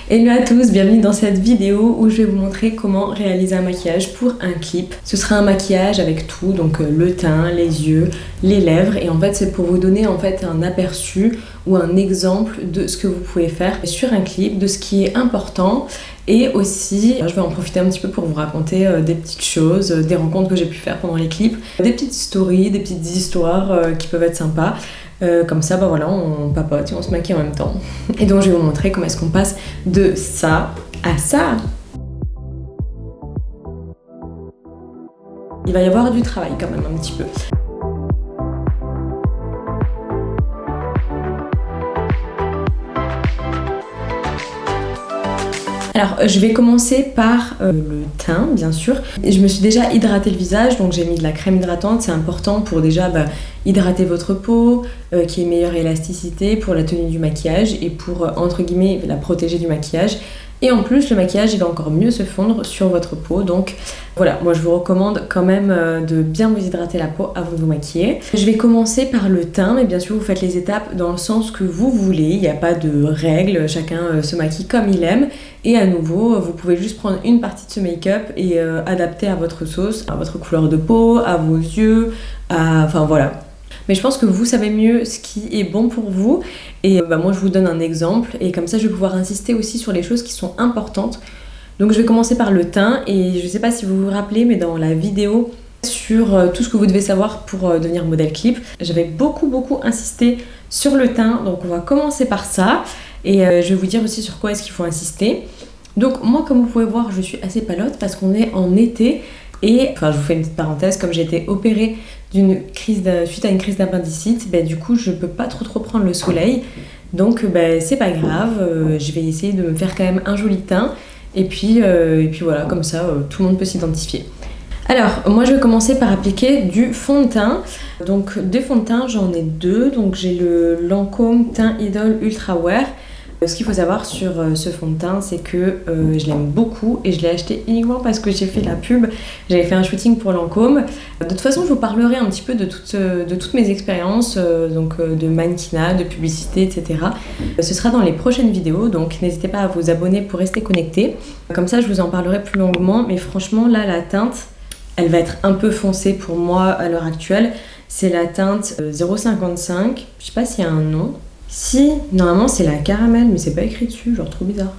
Hello à tous, bienvenue dans cette vidéo où je vais vous montrer comment réaliser un maquillage pour un clip. Ce sera un maquillage avec tout, donc le teint, les yeux, les lèvres, et en fait c'est pour vous donner en fait un aperçu ou un exemple de ce que vous pouvez faire sur un clip, de ce qui est important. Et aussi, je vais en profiter un petit peu pour vous raconter des petites choses, des rencontres que j'ai pu faire pendant les clips, des petites stories, des petites histoires qui peuvent être sympas. Comme ça, bah voilà, on papote et on se maquille en même temps. Et donc je vais vous montrer comment est-ce qu'on passe de ça à ça. Il va y avoir du travail quand même un petit peu. Alors, je vais commencer par le teint, bien sûr. Je me suis déjà hydratée le visage, donc j'ai mis de la crème hydratante. C'est important pour déjà hydrater votre peau, qui ait une meilleure élasticité pour la tenue du maquillage et pour, entre guillemets, la protéger du maquillage. Et en plus, le maquillage, il va encore mieux se fondre sur votre peau. Donc voilà, moi je vous recommande quand même de bien vous hydrater la peau avant de vous maquiller. Je vais commencer par le teint, mais bien sûr vous faites les étapes dans le sens que vous voulez. Il n'y a pas de règles, chacun se maquille comme il aime. Et à nouveau, vous pouvez juste prendre une partie de ce make-up et adapter à votre sauce, à votre couleur de peau, à vos yeux, enfin voilà. Mais je pense que vous savez mieux ce qui est bon pour vous. Et moi, je vous donne un exemple. Et comme ça, je vais pouvoir insister aussi sur les choses qui sont importantes. Donc, je vais commencer par le teint. Et je ne sais pas si vous vous rappelez, mais dans la vidéo sur tout ce que vous devez savoir pour devenir modèle clip, j'avais beaucoup insisté sur le teint. Donc, on va commencer par ça. Et je vais vous dire aussi sur quoi est-ce qu'il faut insister. Donc, moi, comme vous pouvez voir, je suis assez palote parce qu'on est en été. Et, enfin, je vous fais une petite parenthèse, comme j'ai été opérée suite à une crise d'appendicite, du coup je peux pas trop prendre le soleil, donc c'est pas grave, je vais essayer de me faire quand même un joli teint, et puis voilà, comme ça tout le monde peut s'identifier. Alors moi je vais commencer par appliquer du fond de teint. Donc des fonds de teint j'en ai deux, donc j'ai le Lancôme Teint Idol Ultra Wear. Ce qu'il faut savoir sur ce fond de teint, c'est que je l'aime beaucoup et je l'ai acheté uniquement parce que j'ai fait la pub. J'avais fait un shooting pour Lancôme. De toute façon, je vous parlerai un petit peu de toutes mes expériences, de mannequinat, de publicité, etc. Ce sera dans les prochaines vidéos, donc n'hésitez pas à vous abonner pour rester connectés. Comme ça, je vous en parlerai plus longuement, mais franchement, là, la teinte, elle va être un peu foncée pour moi à l'heure actuelle. C'est la teinte 055, je sais pas s'il y a un nom. Si, normalement c'est la caramel, mais c'est pas écrit dessus, genre trop bizarre.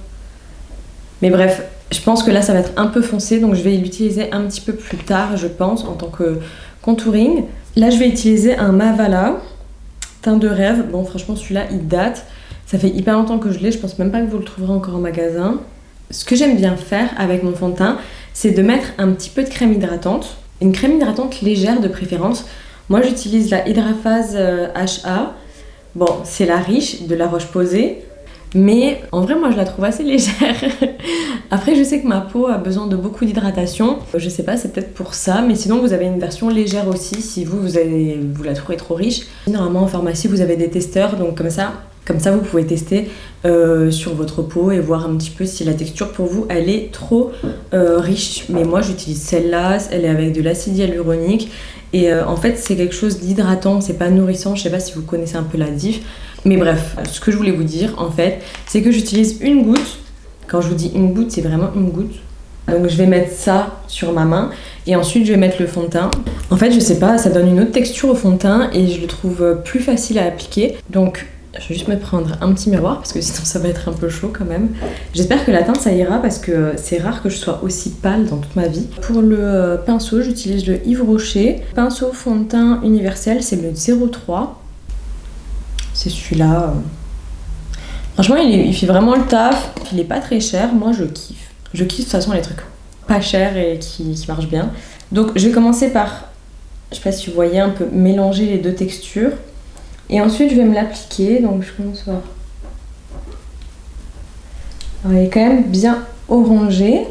Mais bref, je pense que là ça va être un peu foncé, donc je vais l'utiliser un petit peu plus tard, je pense, en tant que contouring. Là je vais utiliser un Mavala, teint de rêve. Bon franchement celui-là il date, ça fait hyper longtemps que je l'ai, je pense même pas que vous le trouverez encore en magasin. Ce que j'aime bien faire avec mon fond de teint, c'est de mettre un petit peu de crème hydratante, une crème hydratante légère de préférence. Moi j'utilise la Hydraphase HA. Bon, c'est la riche de La Roche-Posay, mais en vrai, moi, je la trouve assez légère. Après, je sais que ma peau a besoin de beaucoup d'hydratation. Je sais pas, c'est peut-être pour ça, mais sinon, vous avez une version légère aussi, si vous la trouvez trop riche. Normalement, en pharmacie, vous avez des testeurs, donc comme ça, vous pouvez tester sur votre peau et voir un petit peu si la texture, pour vous, elle est trop riche. Mais moi, j'utilise celle-là, elle est avec de l'acide hyaluronique. Et en fait, c'est quelque chose d'hydratant, c'est pas nourrissant. Je sais pas si vous connaissez un peu la diff. Mais bref, ce que je voulais vous dire, en fait, c'est que j'utilise une goutte. Quand je vous dis une goutte, c'est vraiment une goutte. Donc je vais mettre ça sur ma main et ensuite je vais mettre le fond de teint. En fait, je sais pas, ça donne une autre texture au fond de teint et je le trouve plus facile à appliquer. Donc je vais juste me prendre un petit miroir parce que sinon ça va être un peu chaud quand même. J'espère que la teinte ça ira parce que c'est rare que je sois aussi pâle dans toute ma vie. Pour le pinceau, j'utilise le Yves Rocher. Pinceau fond de teint universel, c'est le 03. C'est celui-là. Franchement, il fait vraiment le taf. Il est pas très cher. Moi, je kiffe. Je kiffe de toute façon les trucs pas chers et qui marchent bien. Donc, je vais commencer par, je sais pas si vous voyez, un peu mélanger les deux textures. Et ensuite, je vais me l'appliquer. Donc, je commence par... Alors, il est quand même bien orangé.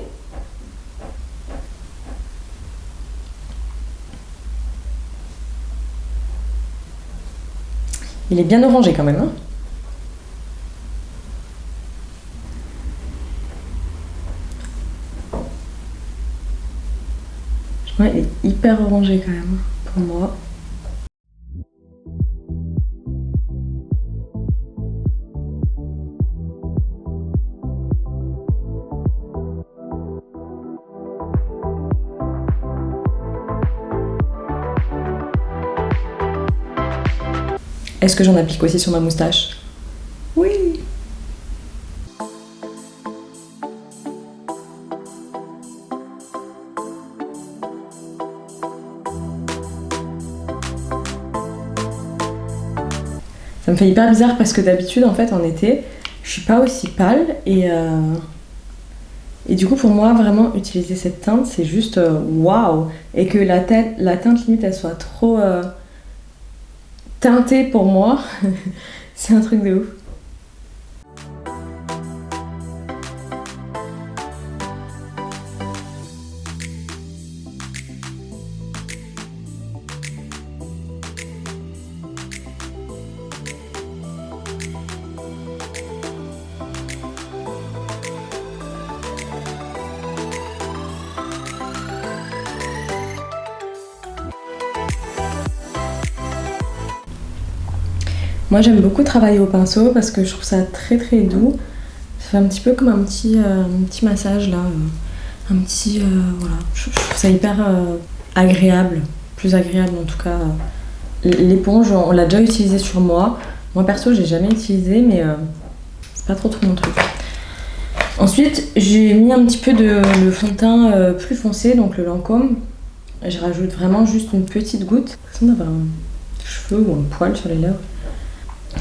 Il est bien orangé quand même, hein. Ouais, il est hyper orangé quand même, pour moi. Est-ce que j'en applique aussi sur ma moustache? Oui. Ça me fait hyper bizarre parce que d'habitude, en fait, en été, je suis pas aussi pâle et du coup, pour moi, vraiment, utiliser cette teinte, c'est juste waouh! Et que la teinte limite, elle soit trop teintée pour moi, c'est un truc de ouf. Moi j'aime beaucoup travailler au pinceau parce que je trouve ça très très doux. Ça fait un petit peu comme un petit massage là. Voilà. Je trouve ça hyper agréable. Plus agréable en tout cas. L'éponge, on l'a déjà utilisée sur moi. Moi perso j'ai jamais utilisé mais c'est pas trop mon truc. Ensuite j'ai mis un petit peu de le fond de teint plus foncé, donc le Lancôme. Je rajoute vraiment juste une petite goutte. J'ai l'impression d'avoir un cheveu ou un poil sur les lèvres.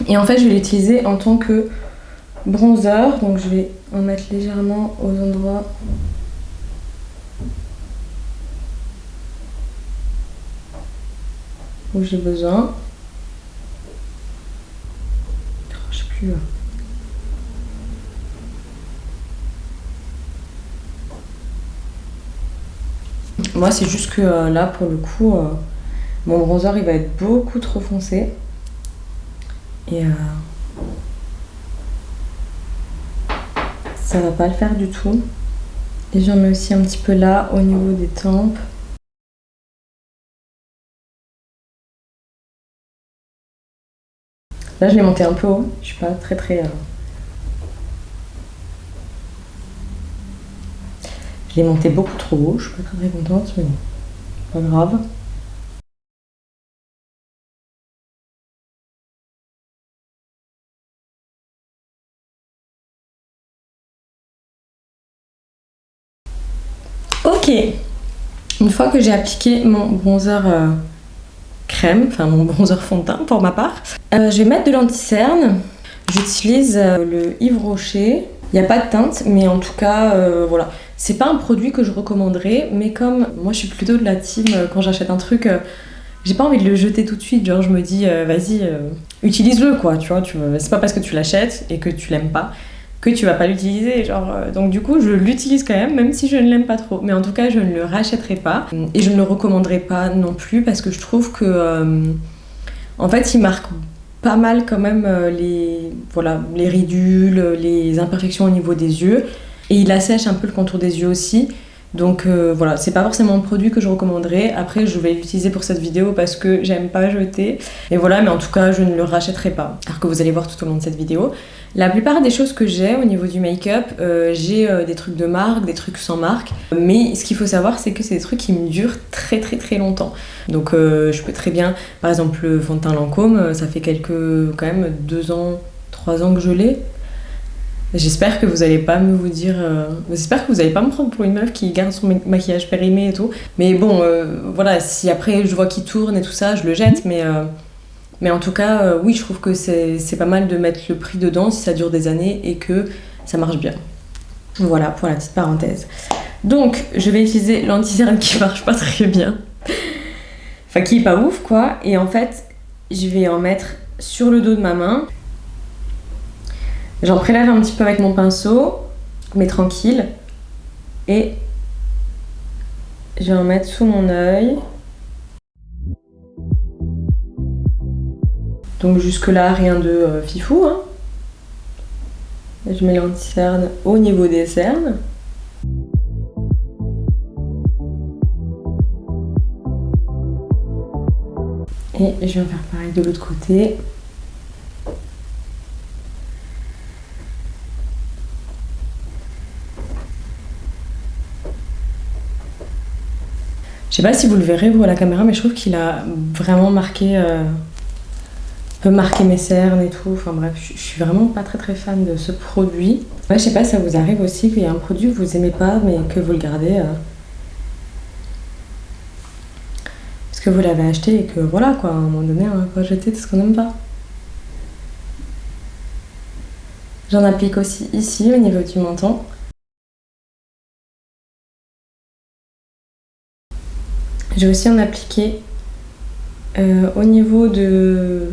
Et en fait, je vais l'utiliser en tant que bronzer. Donc, je vais en mettre légèrement aux endroits où j'ai besoin. Je sais plus. Moi, c'est juste que là, pour le coup, mon bronzer, il va être beaucoup trop foncé. Et ça va pas le faire du tout. Et j'en mets aussi un petit peu là au niveau des tempes. Là je l'ai monté un peu haut, je suis pas très Je l'ai monté beaucoup trop haut, je suis pas très contente, mais bon, pas grave. Ok, une fois que j'ai appliqué mon bronzer crème, enfin mon bronzer fond de teint pour ma part, je vais mettre de l'anti-cerne. J'utilise le Yves Rocher. Il n'y a pas de teinte, mais en tout cas, voilà. C'est pas un produit que je recommanderais, mais comme moi je suis plutôt de la team, quand j'achète un truc, j'ai pas envie de le jeter tout de suite. Genre je me dis, vas-y, utilise-le quoi, tu vois. C'est pas parce que tu l'achètes et que tu l'aimes pas que tu vas pas l'utiliser. Donc du coup, je l'utilise quand même si je ne l'aime pas trop. Mais en tout cas, je ne le rachèterai pas et je ne le recommanderai pas non plus parce que je trouve que, en fait, il marque pas mal quand même les ridules, les imperfections au niveau des yeux. Et il assèche un peu le contour des yeux aussi. Donc voilà, c'est pas forcément un produit que je recommanderais. Après, je vais l'utiliser pour cette vidéo parce que j'aime pas jeter. Et voilà, mais en tout cas, je ne le rachèterai pas. Alors que vous allez voir tout au long de cette vidéo. La plupart des choses que j'ai au niveau du make-up, j'ai des trucs de marque, des trucs sans marque. Mais ce qu'il faut savoir, c'est que c'est des trucs qui me durent très longtemps. Donc je peux très bien, par exemple le fond de teint Lancôme, ça fait quand même 2 ans, 3 ans que je l'ai. J'espère que vous allez pas j'espère que vous allez pas me prendre pour une meuf qui garde son maquillage périmé et tout. Mais bon, voilà, si après je vois qu'il tourne et tout ça, je le jette. Mais en tout cas, oui, je trouve que c'est pas mal de mettre le prix dedans si ça dure des années et que ça marche bien. Voilà, pour la petite parenthèse. Donc, je vais utiliser l'anti-cerne qui marche pas très bien. Enfin, qui est pas ouf, quoi. Et en fait, je vais en mettre sur le dos de ma main. J'en prélève un petit peu avec mon pinceau, mais tranquille. Et je vais en mettre sous mon œil. Donc jusque là, rien de fifou, hein. Je mets l'anti-cerne au niveau des cernes. Et je vais faire pareil de l'autre côté. Je sais pas si vous le verrez vous à la caméra, mais je trouve qu'il a vraiment marqué peut marquer mes cernes et tout. Enfin bref, je suis vraiment pas très fan de ce produit. Ouais, je sais pas, ça vous arrive aussi qu'il y a un produit que vous aimez pas mais que vous le gardez parce que vous l'avez acheté et que voilà quoi, à un moment donné, on va pas jeter tout ce qu'on n'aime pas. J'en applique aussi ici au niveau du menton. Je vais aussi en appliquer au niveau de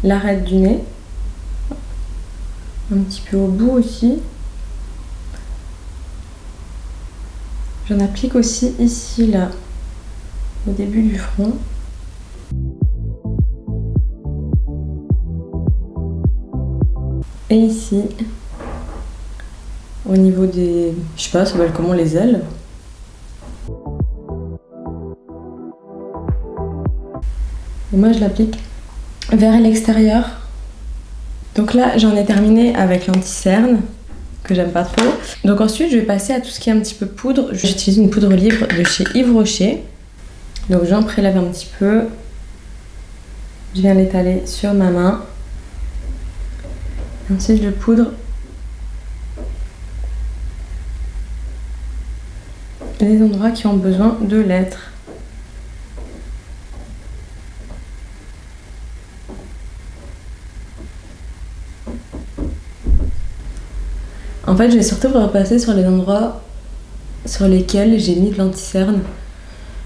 l'arête du nez. Un petit peu au bout aussi. J'en applique aussi ici, là, au début du front. Et ici, au niveau des... je sais pas, ça s'appelle comment, les ailes. Et moi, je l'applique vers l'extérieur. Donc là, j'en ai terminé avec l'anti-cerne, que j'aime pas trop. Donc ensuite, je vais passer à tout ce qui est un petit peu poudre. J'utilise une poudre libre de chez Yves Rocher. Donc j'en prélève un petit peu. Je viens l'étaler sur ma main. Ensuite, je poudre les endroits qui ont besoin de l'être. En fait, je vais surtout repasser sur les endroits sur lesquels j'ai mis de l'anti-cerne.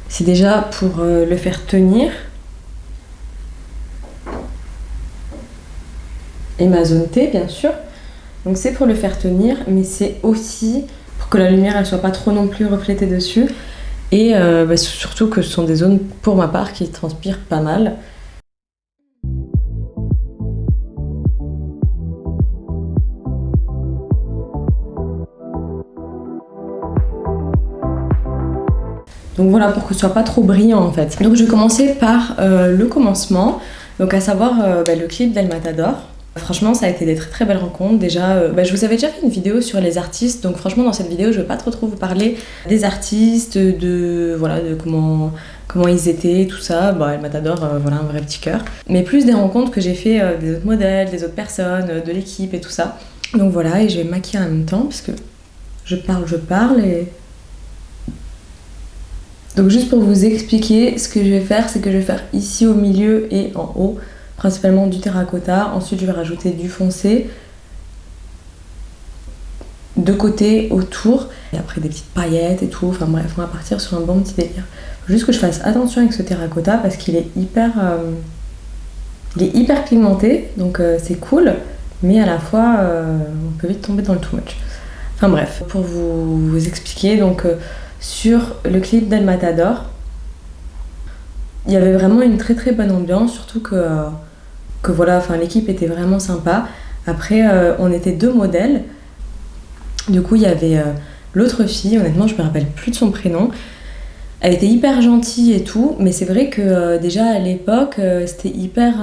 C'est déjà pour le faire tenir. Et ma zone T, bien sûr. Donc c'est pour le faire tenir, mais c'est aussi pour que la lumière elle soit pas trop non plus reflétée dessus. Et surtout que ce sont des zones, pour ma part, qui transpirent pas mal. Donc voilà, pour que ce soit pas trop brillant en fait. Donc je vais commencer par le commencement, donc à savoir le clip d'El Matador. Franchement, ça a été des très belles rencontres. Déjà, je vous avais déjà fait une vidéo sur les artistes, donc franchement dans cette vidéo je vais pas trop vous parler des artistes, de comment ils étaient, tout ça. El Matador, voilà, un vrai petit cœur. Mais plus des rencontres que j'ai fait des autres modèles, des autres personnes, de l'équipe et tout ça. Donc voilà, et je vais me maquiller en même temps parce que je parle et... Donc juste pour vous expliquer, ce que je vais faire, c'est que je vais faire ici au milieu et en haut, principalement du terracotta. Ensuite, je vais rajouter du foncé, de côté, autour, et après des petites paillettes et tout. Enfin bref, on va partir sur un bon petit délire. Faut juste que je fasse attention avec ce terracotta parce qu'il est hyper pigmenté, donc c'est cool, mais à la fois, on peut vite tomber dans le too much. Enfin bref, pour vous expliquer, donc... sur le clip d'El Matador, il y avait vraiment une très bonne ambiance, surtout que voilà, enfin l'équipe était vraiment sympa. Après, on était 2 modèles. Du coup, il y avait l'autre fille, honnêtement, je me rappelle plus de son prénom. Elle était hyper gentille et tout, mais c'est vrai que déjà à l'époque, c'était hyper...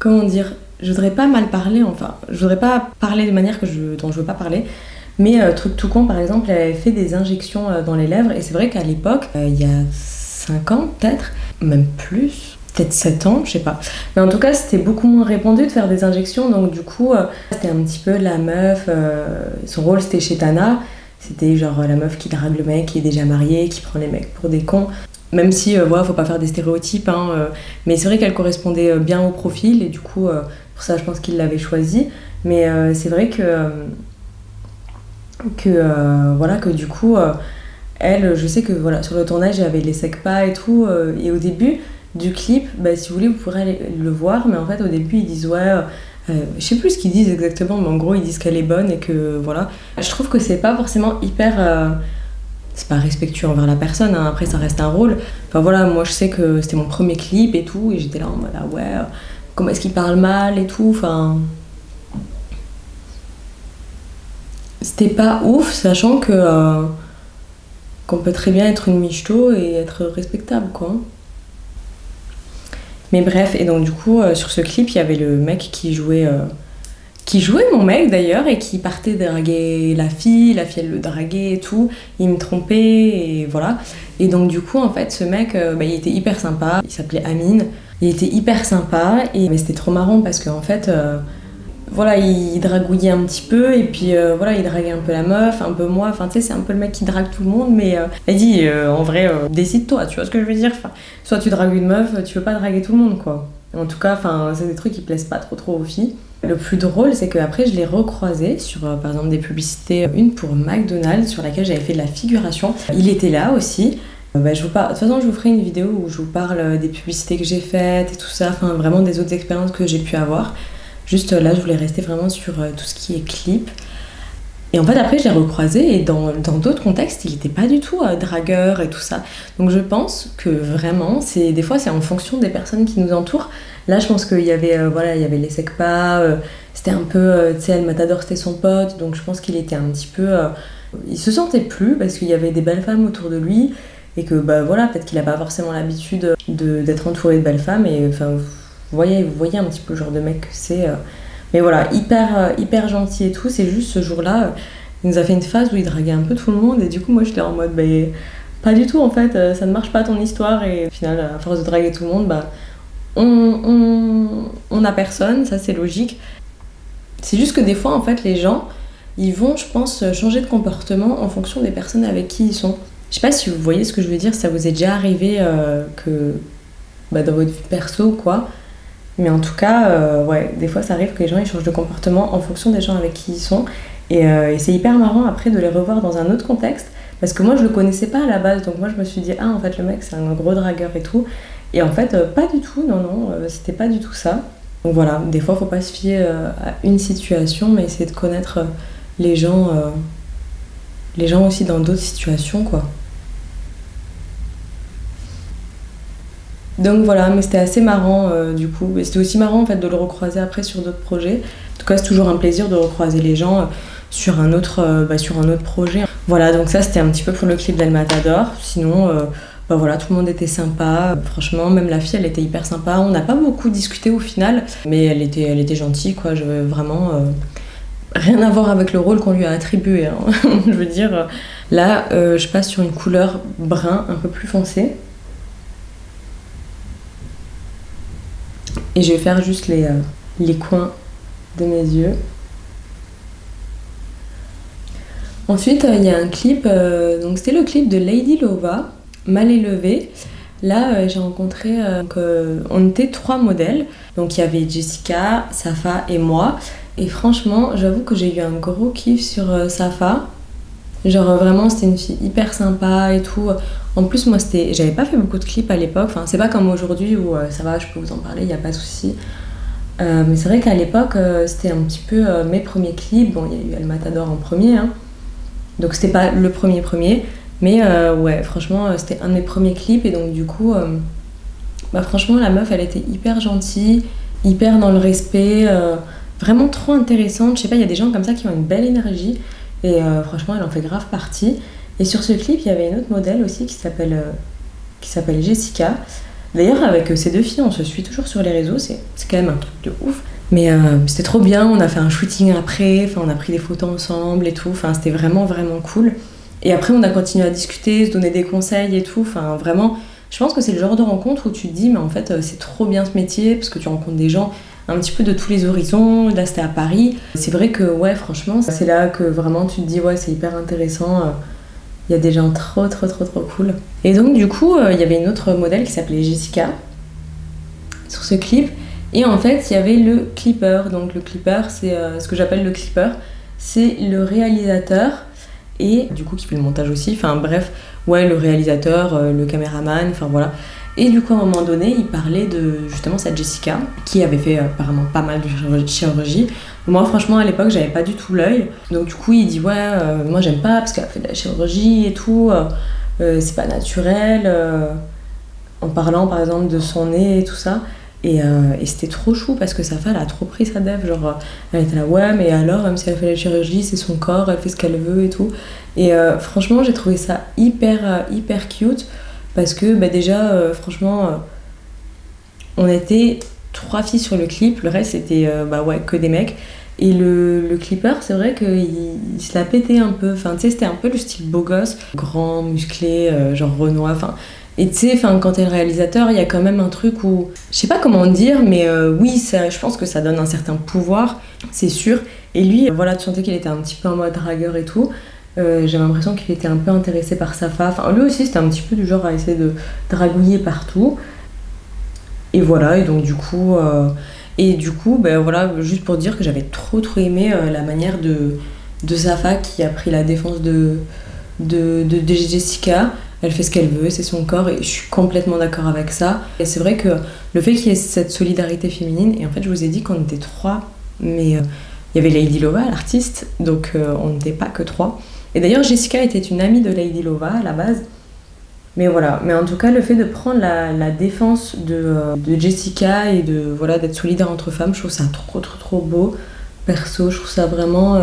comment dire, je voudrais pas mal parler, enfin, je voudrais pas parler de manière dont je veux pas parler. Mais truc tout con, par exemple, elle avait fait des injections dans les lèvres. Et c'est vrai qu'à l'époque, il y a 5 ans peut-être, même plus, peut-être 7 ans, je sais pas. Mais en tout cas, c'était beaucoup moins répandu de faire des injections. Donc du coup, c'était un petit peu la meuf, son rôle c'était chez Tana. C'était genre la meuf qui drague le mec, qui est déjà marié, qui prend les mecs pour des cons. Même si, voilà, faut pas faire des stéréotypes. Mais c'est vrai qu'elle correspondait bien au profil. Et du coup, pour ça, je pense qu'il l'avait choisie. Mais c'est vrai que du coup elle, je sais que voilà, sur le tournage il y avait les secpas et tout, et au début du clip, si vous voulez vous pourrez aller le voir, mais en fait au début ils disent je sais plus ce qu'ils disent exactement, mais en gros ils disent qu'elle est bonne et que voilà. Je trouve que c'est pas forcément hyper c'est pas respectueux envers la personne, hein. Après ça reste un rôle. Enfin voilà, moi je sais que c'était mon premier clip et tout, et j'étais là en mode comment est-ce qu'il parle mal et tout, enfin... C'était pas ouf, sachant que qu'on peut très bien être une michto et être respectable, quoi. Mais bref, et donc du coup, sur ce clip, il y avait le mec qui jouait mon mec d'ailleurs, et qui partait draguer la fille elle le draguait et tout, il me trompait, et voilà. Et donc du coup, en fait, ce mec, il était hyper sympa, il s'appelait Amine. Il était hyper sympa, mais c'était trop marrant parce qu'en fait, voilà, il dragouillait un petit peu et puis voilà, il draguait un peu la meuf, un peu moi. Enfin, tu sais, c'est un peu le mec qui drague tout le monde, mais elle dit en vrai, décide-toi, tu vois ce que je veux dire. Enfin, soit tu dragues une meuf, tu veux pas draguer tout le monde, quoi. En tout cas, enfin, c'est des trucs qui plaisent pas trop aux filles. Le plus drôle, c'est qu'après, je l'ai recroisé sur, par exemple, des publicités. Une pour McDonald's, sur laquelle j'avais fait de la figuration. Il était là aussi. De toute façon, je vous ferai une vidéo où je vous parle des publicités que j'ai faites et tout ça, enfin vraiment des autres expériences que j'ai pu avoir. Juste là, je voulais rester vraiment sur tout ce qui est clip. Et en fait, après, je l'ai recroisé et dans d'autres contextes, il n'était pas du tout dragueur et tout ça. Donc je pense que vraiment, des fois, c'est en fonction des personnes qui nous entourent. Là, je pense qu'il y avait, il y avait les secpas, c'était un peu, tu sais, El Matador, c'était son pote, donc je pense qu'il était un petit peu... il se sentait plus parce qu'il y avait des belles femmes autour de lui. Et que peut-être qu'il n'a pas forcément l'habitude d'être entouré de belles femmes et enfin vous voyez un petit peu le genre de mec que c'est mais voilà, hyper gentil et tout. C'est juste ce jour-là, il nous a fait une phase où il draguait un peu tout le monde et du coup moi j'étais en mode pas du tout en fait, ça ne marche pas ton histoire et au final à force de draguer tout le monde on a personne, ça c'est logique. C'est juste que des fois en fait les gens ils vont, je pense, changer de comportement en fonction des personnes avec qui ils sont. Je sais pas si vous voyez ce que je veux dire, si ça vous est déjà arrivé dans votre vie perso, quoi. Mais en tout cas, des fois ça arrive que les gens ils changent de comportement en fonction des gens avec qui ils sont. Et c'est hyper marrant après de les revoir dans un autre contexte. Parce que moi je le connaissais pas à la base, donc moi je me suis dit, en fait le mec c'est un gros dragueur et tout. Et en fait, pas du tout, non, c'était pas du tout ça. Donc voilà, des fois faut pas se fier à une situation, mais essayer de connaître les gens aussi dans d'autres situations, quoi. Donc voilà, mais c'était assez marrant du coup. Et c'était aussi marrant en fait de le recroiser après sur d'autres projets. En tout cas, c'est toujours un plaisir de recroiser les gens sur un autre projet. Voilà, donc ça c'était un petit peu pour le clip d'El Matador. Sinon, voilà, tout le monde était sympa. Franchement, même la fille, elle était hyper sympa. On n'a pas beaucoup discuté au final, mais elle était gentille, quoi. Je veux vraiment rien à voir avec le rôle qu'on lui a attribué, hein. Je veux dire, là, je passe sur une couleur brun un peu plus foncé. Et je vais faire juste les coins de mes yeux. Ensuite, il y a un clip, donc c'était le clip de Lady Lova, Mal élevé. Là, j'ai rencontré, on était 3 modèles. Donc il y avait Jessica, Safa et moi. Et franchement, j'avoue que j'ai eu un gros kiff sur Safa. Genre vraiment, c'était une fille hyper sympa et tout. En plus, moi, j'avais pas fait beaucoup de clips à l'époque. Enfin, c'est pas comme aujourd'hui où ça va, je peux vous en parler, y a pas de souci. Mais c'est vrai qu'à l'époque, c'était un petit peu mes premiers clips. Bon, il y a eu El Matador en premier, hein. Donc c'était pas le premier. Mais franchement, c'était un de mes premiers clips. Et donc du coup, franchement, la meuf, elle était hyper gentille, hyper dans le respect. Vraiment trop intéressante. Je sais pas, il y a des gens comme ça qui ont une belle énergie. Et franchement, elle en fait grave partie. Et sur ce clip, il y avait une autre modèle aussi qui s'appelle Jessica. D'ailleurs, avec ces 2 filles, on se suit toujours sur les réseaux. C'est quand même un truc de ouf. Mais c'était trop bien. On a fait un shooting après. Enfin, on a pris des photos ensemble et tout. Enfin, c'était vraiment, vraiment cool. Et après, on a continué à discuter, se donner des conseils et tout. Enfin, vraiment, je pense que c'est le genre de rencontre où tu te dis, mais en fait, c'est trop bien ce métier parce que tu rencontres des gens un petit peu de tous les horizons. Là, c'était à Paris. C'est vrai que, franchement, c'est là que vraiment tu te dis, c'est hyper intéressant. Il y a des gens trop cool. Et donc, du coup, il y avait une autre modèle qui s'appelait Jessica sur ce clip. Et en fait, il y avait le clipper. Donc, le clipper, c'est ce que j'appelle le clipper. C'est le réalisateur et du coup qui fait le montage aussi. Enfin, bref, le réalisateur, le caméraman, enfin voilà. Et du coup, à un moment donné, il parlait de justement cette Jessica qui avait fait apparemment pas mal de chirurgie. Moi, franchement, à l'époque, j'avais pas du tout l'œil. Donc, du coup, il dit moi j'aime pas parce qu'elle a fait de la chirurgie et tout, c'est pas naturel. En parlant par exemple de son nez et tout ça. Et c'était trop chou parce que sa femme elle a trop pris sa dev. Genre, elle était là, mais alors, même si elle fait la chirurgie, c'est son corps, elle fait ce qu'elle veut et tout. Et franchement, j'ai trouvé ça hyper cute. Parce que déjà, franchement, on était 3 filles sur le clip, le reste c'était que des mecs. Et le clipper, c'est vrai qu'il se la pétait un peu. Enfin, tu sais, c'était un peu le style beau gosse, grand, musclé, genre Renoir. Enfin, Et tu sais, quand t'es le réalisateur, il y a quand même un truc où, je sais pas comment dire, mais oui, je pense que ça donne un certain pouvoir, c'est sûr. Et lui, voilà, tu sentais qu'il était un petit peu en mode dragueur et tout. J'ai l'impression qu'il était un peu intéressé par Safa. Enfin, lui aussi, c'était un petit peu du genre à essayer de dragouiller partout. Et voilà, et donc du coup, ben voilà, juste pour dire que j'avais trop aimé la manière de Safa qui a pris la défense de Jessica. Elle fait ce qu'elle veut, c'est son corps et je suis complètement d'accord avec ça. Et c'est vrai que le fait qu'il y ait cette solidarité féminine, et en fait je vous ai dit qu'on était 3, mais il y avait Lady Lova, l'artiste, donc on n'était pas que 3. Et d'ailleurs Jessica était une amie de Lady Lova à la base. Mais voilà, mais en tout cas le fait de prendre la défense de Jessica et voilà, d'être solidaire entre femmes, je trouve ça trop beau. Perso, je trouve ça vraiment...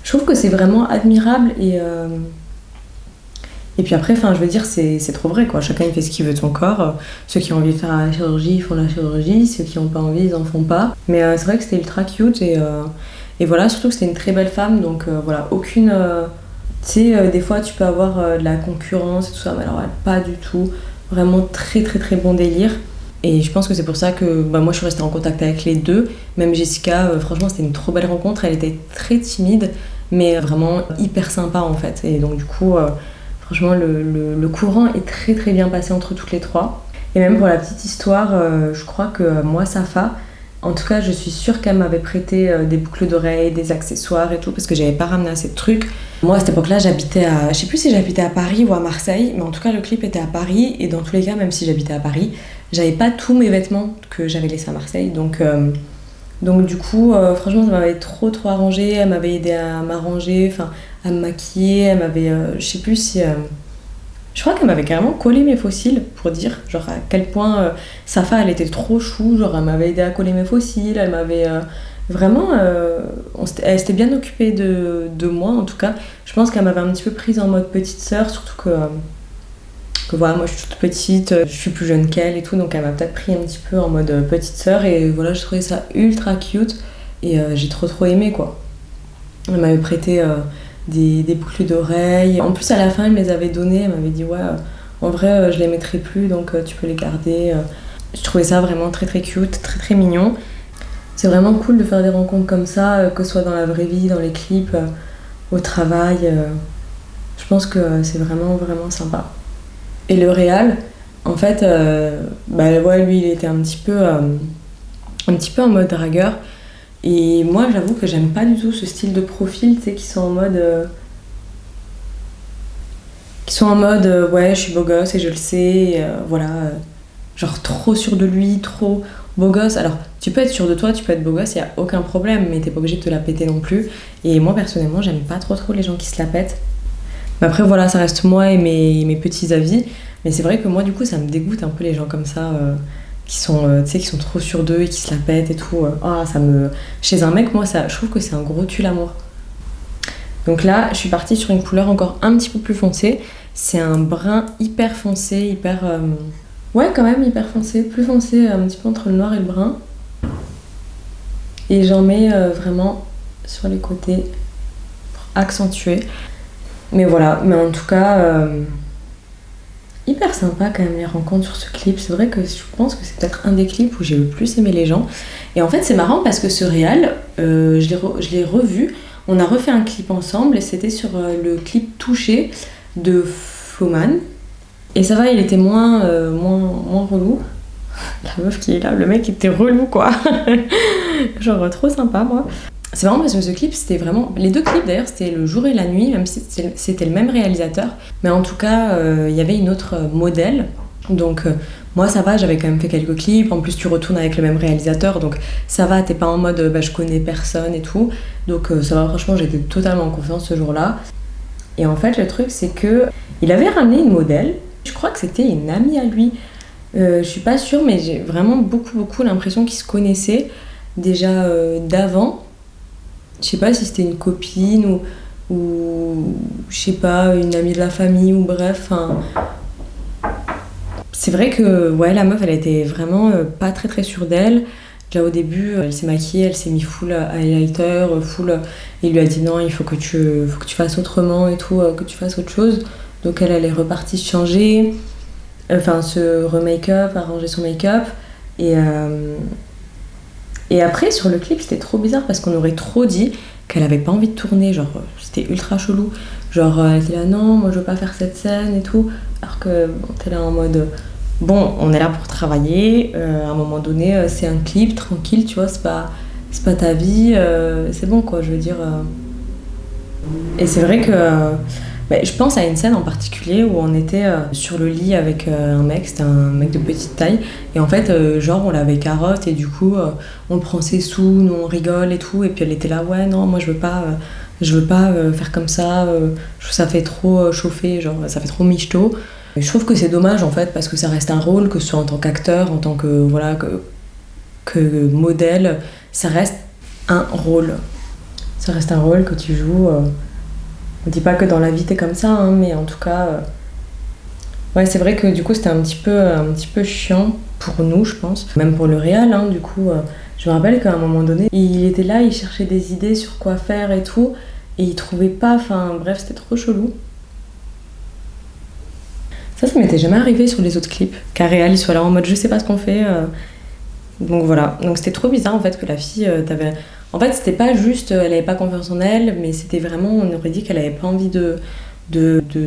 je trouve que c'est vraiment admirable et puis après, je veux dire, c'est trop vrai, quoi. Chacun, il fait ce qu'il veut de son corps. Ceux qui ont envie de faire la chirurgie, ils font la chirurgie. Ceux qui n'ont pas envie, ils en font pas. Mais c'est vrai que c'était ultra cute. Et voilà, surtout que c'était une très belle femme. Donc voilà, aucune... tu sais, des fois, tu peux avoir de la concurrence et tout ça. Mais alors, elle, pas du tout. Vraiment très bon délire. Et je pense que c'est pour ça que moi, je suis restée en contact avec les deux. Même Jessica, franchement, c'était une trop belle rencontre. Elle était très timide, mais vraiment hyper sympa, en fait. Et donc, du coup... franchement, le courant est très bien passé entre toutes les 3. Et même pour la petite histoire, je crois que moi, Safa, en tout cas, je suis sûre qu'elle m'avait prêté des boucles d'oreilles, des accessoires et tout, parce que j'avais pas ramené assez de trucs. Moi, à cette époque-là, j'habitais à... Je sais plus si j'habitais à Paris ou à Marseille, mais en tout cas, le clip était à Paris. Et dans tous les cas, même si j'habitais à Paris, j'avais pas tous mes vêtements que j'avais laissés à Marseille. Donc du coup, franchement, ça m'avait trop arrangé. Elle m'avait aidé à m'arranger, à me maquiller. Elle m'avait, je sais plus si... je crois qu'elle m'avait carrément collé mes fossiles pour dire genre à quel point Safa, elle était trop chou. Genre, elle m'avait aidé à coller mes fossiles. Elle m'avait vraiment... elle s'était bien occupée de moi, en tout cas. Je pense qu'elle m'avait un petit peu prise en mode petite sœur, surtout que voilà, moi je suis toute petite, je suis plus jeune qu'elle et tout, donc elle m'a peut-être pris un petit peu en mode petite sœur et voilà, je trouvais ça ultra cute et j'ai trop aimé, quoi. Elle m'avait prêté des boucles d'oreilles. En plus, à la fin, elle me les avait données, elle m'avait dit ouais, en vrai, je les mettrai plus, donc tu peux les garder. Je trouvais ça vraiment très cute, très mignon. C'est vraiment cool de faire des rencontres comme ça, que ce soit dans la vraie vie, dans les clips, au travail. Je pense que c'est vraiment sympa. Et le réal, en fait, ouais, lui, il était un petit peu en mode dragueur. Et moi, j'avoue que j'aime pas du tout ce style de profil, tu sais, qui sont en mode... ouais, je suis beau gosse et je le sais, voilà. Genre trop sûr de lui, trop beau gosse. Alors, tu peux être sûr de toi, tu peux être beau gosse, y a aucun problème, mais t'es pas obligé de te la péter non plus. Et moi, personnellement, j'aime pas trop les gens qui se la pètent. Mais après, voilà, ça reste moi et mes petits avis. Mais c'est vrai que moi, du coup, ça me dégoûte un peu les gens comme ça, qui sont, tu sais, qui sont trop sûrs d'eux et qui se la pètent et tout. Chez un mec, moi, je trouve que c'est un gros tue-l'amour. Donc là, je suis partie sur une couleur encore un petit peu plus foncée. C'est un brun hyper foncé, ouais, quand même hyper foncé. Plus foncé, un petit peu entre le noir et le brun. Et j'en mets vraiment sur les côtés pour accentuer. Mais voilà, mais en tout cas, hyper sympa quand même les rencontres sur ce clip. C'est vrai que je pense que c'est peut-être un des clips où j'ai le plus aimé les gens. Et en fait, c'est marrant parce que ce réal, je l'ai revu. On a refait un clip ensemble et c'était sur le clip Touché de Floman. Et ça va, il était moins relou. La meuf qui est là, le mec était relou, quoi. Genre trop sympa, moi. C'est marrant parce que ce clip, c'était vraiment... Les deux clips, d'ailleurs, c'était le jour et la nuit, même si c'était le même réalisateur. Mais en tout cas, il y avait une autre modèle. Donc, moi, ça va, j'avais quand même fait quelques clips. En plus, tu retournes avec le même réalisateur. Donc, ça va, t'es pas en mode je connais personne et tout. Donc, ça va, franchement, j'étais totalement en confiance ce jour-là. Et en fait, le truc, c'est que il avait ramené une modèle. Je crois que c'était une amie à lui. Je suis pas sûre, mais j'ai vraiment beaucoup l'impression qu'ils se connaissaient déjà d'avant. Je sais pas si c'était une copine ou je sais pas, une amie de la famille ou bref. C'est vrai que ouais, la meuf, elle était vraiment pas très sûre d'elle. Déjà au début, elle s'est maquillée, elle s'est mis full highlighter, full... Il lui a dit non, il faut que tu fasses autrement et tout, que tu fasses autre chose. Donc elle est repartie se changer, enfin se remake-up, arranger son make-up. Et après, sur le clip, c'était trop bizarre parce qu'on aurait trop dit qu'elle avait pas envie de tourner. Genre, c'était ultra chelou. Genre, elle était là, non, moi je veux pas faire cette scène et tout. Alors que bon, t'es là en mode, bon, on est là pour travailler. À un moment donné, c'est un clip, tranquille, tu vois, c'est pas ta vie. C'est bon, quoi, je veux dire. Et c'est vrai que je pense à une scène en particulier où on était sur le lit avec un mec, c'était un mec de petite taille, et en fait, genre on l'avait carotte, et du coup, on prend ses sous, nous on rigole et tout, et puis elle était là, ouais, non, moi je veux pas faire comme ça, je trouve ça fait trop chauffer, genre ça fait trop michto. Et je trouve que c'est dommage en fait, parce que ça reste un rôle, que ce soit en tant qu'acteur, en tant que, voilà, que modèle, ça reste un rôle. Ça reste un rôle que tu joues. On dit pas que dans la vie t'es comme ça, hein, mais en tout cas, ouais, c'est vrai que du coup c'était un petit peu chiant pour nous, je pense, même pour le réal. Hein, du coup, je me rappelle qu'à un moment donné, il était là, il cherchait des idées sur quoi faire et tout, et il trouvait pas. Enfin, bref, c'était trop chelou. Ça m'était jamais arrivé sur les autres clips. Qu'un réal il soit là en mode je sais pas ce qu'on fait. Donc voilà. Donc c'était trop bizarre en fait que la fille t'avait. En fait, c'était pas juste, elle avait pas confiance en elle, mais c'était vraiment, on aurait dit qu'elle avait pas envie de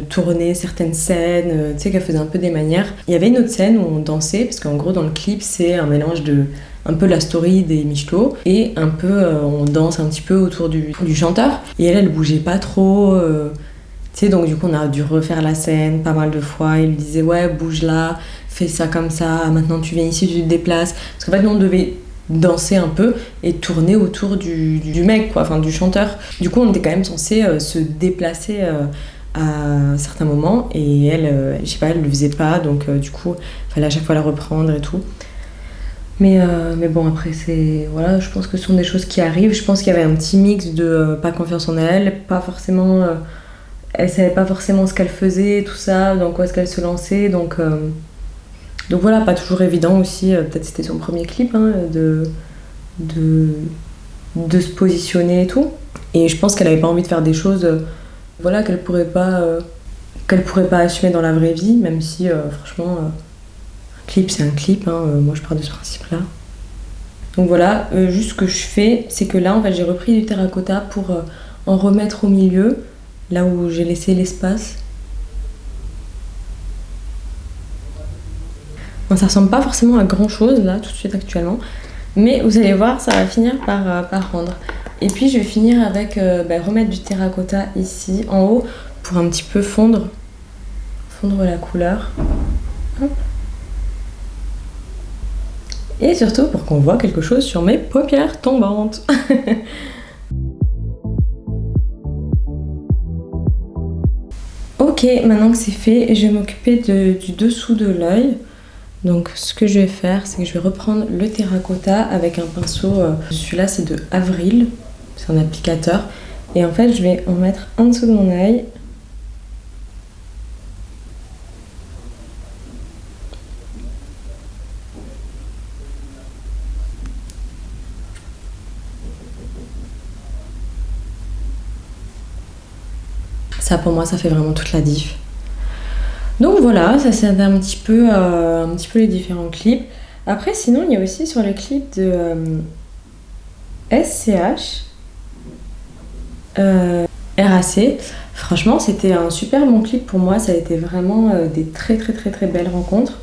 tourner certaines scènes, tu sais, qu'elle faisait un peu des manières. Il y avait une autre scène où on dansait, parce qu'en gros, dans le clip, c'est un mélange de un peu la story des Michto, et un peu, on danse un petit peu autour du chanteur. Et elle bougeait pas trop, tu sais, donc du coup, on a dû refaire la scène pas mal de fois. Il lui disait, ouais, bouge là, fais ça comme ça, maintenant tu viens ici, tu te déplaces. Parce qu'en fait, nous, on devait danser un peu et tourner autour du mec, quoi, enfin du chanteur. Du coup, on était quand même censé se déplacer à certains moments, et elle, je sais pas, elle le faisait pas, donc du coup, il fallait à chaque fois la reprendre et tout. Mais bon, après, c'est. Voilà, je pense que ce sont des choses qui arrivent. Je pense qu'il y avait un petit mix de pas confiance en elle, pas forcément. Elle savait pas forcément ce qu'elle faisait, tout ça, dans quoi est-ce qu'elle se lançait, donc voilà, pas toujours évident aussi, peut-être c'était son premier clip, hein, de se positionner et tout. Et je pense qu'elle avait pas envie de faire des choses voilà, qu'elle pourrait pas assumer dans la vraie vie, même si franchement, un clip c'est un clip, hein, moi je pars de ce principe-là. Donc voilà, juste ce que je fais, c'est que là en fait j'ai repris du terracotta pour en remettre au milieu, là où j'ai laissé l'espace. Bon, ça ressemble pas forcément à grand chose là tout de suite actuellement, mais vous allez voir, ça va finir par rendre. Et puis je vais finir avec remettre du terracotta ici en haut pour un petit peu fondre la couleur. Hop. Et surtout pour qu'on voit quelque chose sur mes paupières tombantes. Ok, maintenant que c'est fait, je vais m'occuper du dessous de l'œil. Donc ce que je vais faire, c'est que je vais reprendre le terracotta avec un pinceau, celui-là c'est de Avril, c'est un applicateur, et en fait je vais en mettre en dessous de mon œil. Ça pour moi ça fait vraiment toute la diff. Donc voilà, ça c'est un petit peu les différents clips. Après sinon il y a aussi sur les clips de SCH, RAC. Franchement c'était un super bon clip pour moi, ça a été vraiment des très très très très belles rencontres.